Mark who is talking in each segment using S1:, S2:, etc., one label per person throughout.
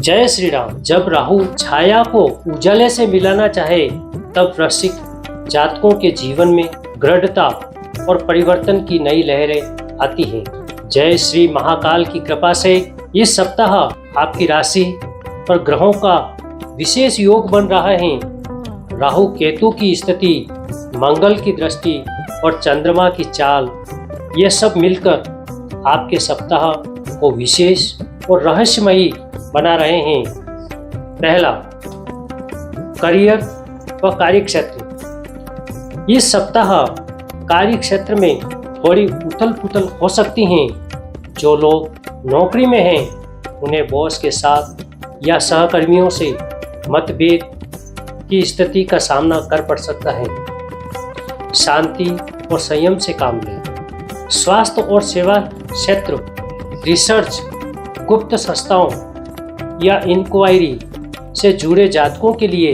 S1: जय श्री राम। जब राहु छाया को उजाले से मिलाना चाहे तब वृश्चिक जातकों के जीवन में दृढ़ता और परिवर्तन की नई लहरें आती हैं। जय श्री महाकाल की कृपा से इस सप्ताह आपकी राशि पर ग्रहों का विशेष योग बन रहा है। राहु केतु की स्थिति, मंगल की दृष्टि और चंद्रमा की चाल, ये सब मिलकर आपके सप्ताह को विशेष और रहस्यमयी बना रहे हैं। पहला, करियर व कार्य क्षेत्र। इस सप्ताह कार्य क्षेत्र में थोड़ी उथल पुथल हो सकती हैं। जो लोग नौकरी में हैं उन्हें बॉस के साथ या सहकर्मियों से मतभेद की स्थिति का सामना कर पड़ सकता है। शांति और संयम से काम लें। स्वास्थ्य और सेवा क्षेत्र, रिसर्च, गुप्त संस्थाओं या इंक्वायरी से जुड़े जातकों के लिए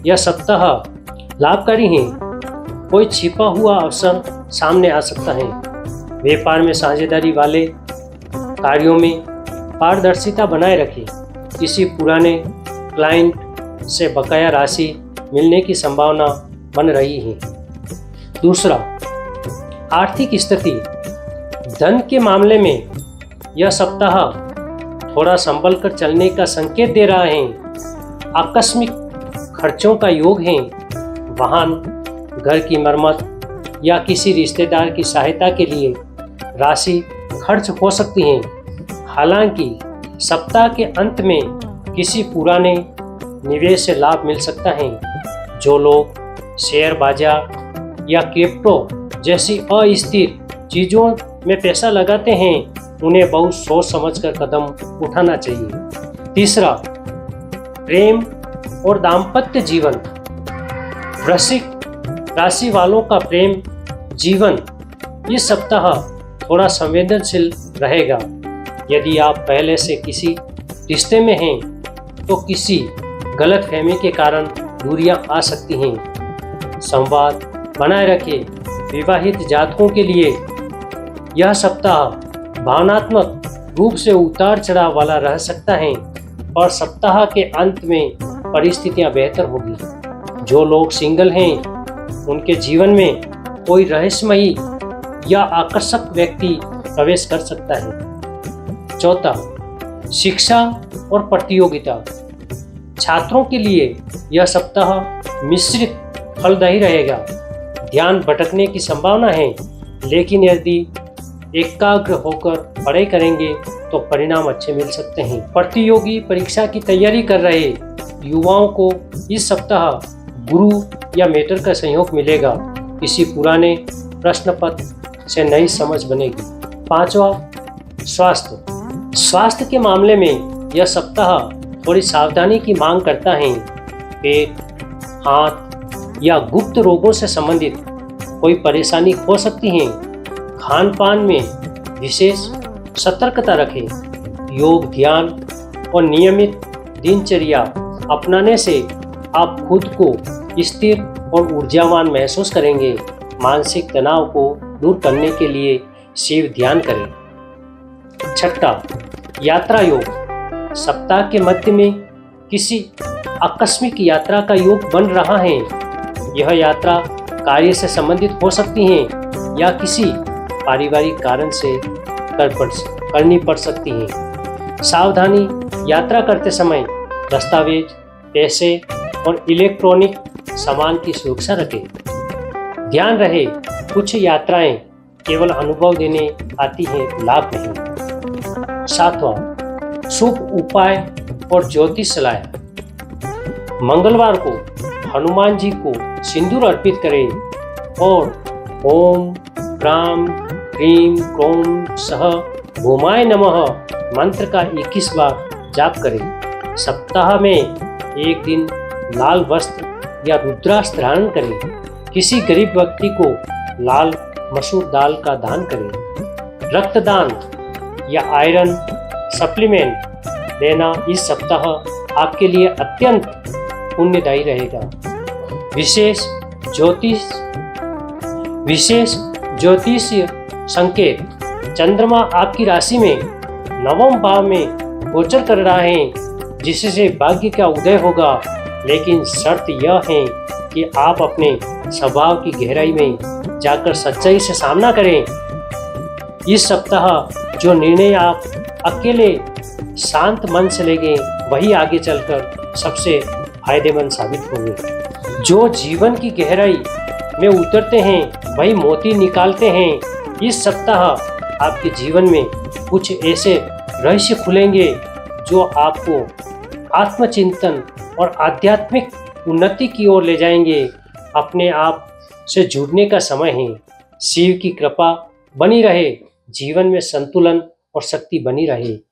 S1: यह सप्ताह लाभकारी है। कोई छिपा हुआ अवसर सामने आ सकता है। व्यापार में साझेदारी वाले कार्यों में पारदर्शिता बनाए रखें। किसी पुराने क्लाइंट से बकाया राशि मिलने की संभावना बन रही है। दूसरा, आर्थिक स्थिति। धन के मामले में यह सप्ताह थोड़ा संभल कर चलने का संकेत दे रहा है। आकस्मिक खर्चों का योग है। वाहन, घर की मरम्मत या किसी रिश्तेदार की सहायता के लिए राशि खर्च हो सकती है। हालांकि सप्ताह के अंत में किसी पुराने निवेश से लाभ मिल सकता है। जो लोग शेयर बाजार या क्रिप्टो जैसी अस्थिर चीजों में पैसा लगाते हैं उन्हें बहुत सोच समझकर कदम उठाना चाहिए। तीसरा, प्रेम और दाम्पत्य जीवन। वृश्चिक राशि वालों का प्रेम जीवन इस सप्ताह थोड़ा संवेदनशील रहेगा। यदि आप पहले से किसी रिश्ते में हैं तो किसी गलतफहमी के कारण दूरियां आ सकती हैं। संवाद बनाए रखें। विवाहित जातकों के लिए यह सप्ताह भावनात्मक रूप से उतार चढ़ाव वाला रह सकता है और सप्ताह के अंत में परिस्थितियां बेहतर होगी। जो लोग सिंगल हैं उनके जीवन में कोई रहस्यमयी या आकर्षक व्यक्ति प्रवेश कर सकता है। चौथा, शिक्षा और प्रतियोगिता। छात्रों के लिए यह सप्ताह मिश्रित फलदायी रहेगा। ध्यान भटकने की संभावना है, लेकिन यदि एकाग्र होकर पढ़ाई करेंगे तो परिणाम अच्छे मिल सकते हैं। प्रतियोगी परीक्षा की तैयारी कर रहे युवाओं को इस सप्ताह गुरु या मेंटर का सहयोग मिलेगा। किसी पुराने प्रश्न पत्र से नई समझ बनेगी। पांचवा, स्वास्थ्य। स्वास्थ्य के मामले में यह सप्ताह थोड़ी सावधानी की मांग करता है। पेट, हाथ या गुप्त रोगों से संबंधित कोई परेशानी हो सकती है। खान पान में विशेष सतर्कता रखें। योग, ध्यान और नियमित दिनचर्या अपनाने से आप खुद को स्थिर और ऊर्जावान महसूस करेंगे। मानसिक तनाव को दूर करने के लिए शिव ध्यान करें। छठा, यात्रा योग। सप्ताह के मध्य में किसी आकस्मिक यात्रा का योग बन रहा है। यह यात्रा कार्य से संबंधित हो सकती है या किसी पारिवारिक कारण से करनी पड़ सकती है। सावधानी। यात्रा करते समय दस्तावेज, पैसे और इलेक्ट्रॉनिक सामान की सुरक्षा रखें। ध्यान रहे, कुछ यात्राएं केवल अनुभव देने आती हैं, लाभ नहीं। सातवां, शुभ उपाय और ज्योतिष सलाह। मंगलवार को हनुमान जी को सिंदूर अर्पित करें और ओम राम ह्रीं क्रों सह भूमाय नमः मंत्र का 21 बार जाप करें। सप्ताह में एक दिन लाल वस्त्र या रुद्राक्ष धारण करें। किसी गरीब व्यक्ति को लाल मसूर दाल का दान करें। रक्तदान या आयरन सप्लीमेंट लेना इस सप्ताह आपके लिए अत्यंत पुण्यदायी रहेगा। विशेष ज्योतिषीय संकेत। चंद्रमा आपकी राशि में 9वें भाव में गोचर कर रहा है। जिससे भाग्य का उदय होगा, लेकिन शर्त यह है कि आप अपने स्वभाव की गहराई में जाकर सच्चाई से सामना करें। इस सप्ताह जो निर्णय आप अकेले शांत मन से लेंगे वही आगे चलकर सबसे फायदेमंद साबित होंगे। जो जीवन की गहराई में उतरते हैं वही मोती निकालते हैं। इस सप्ताह आपके जीवन में कुछ ऐसे रहस्य खुलेंगे जो आपको आत्मचिंतन और आध्यात्मिक उन्नति की ओर ले जाएंगे। अपने आप से जुड़ने का समय है। शिव की कृपा बनी रहे, जीवन में संतुलन और शक्ति बनी रहे।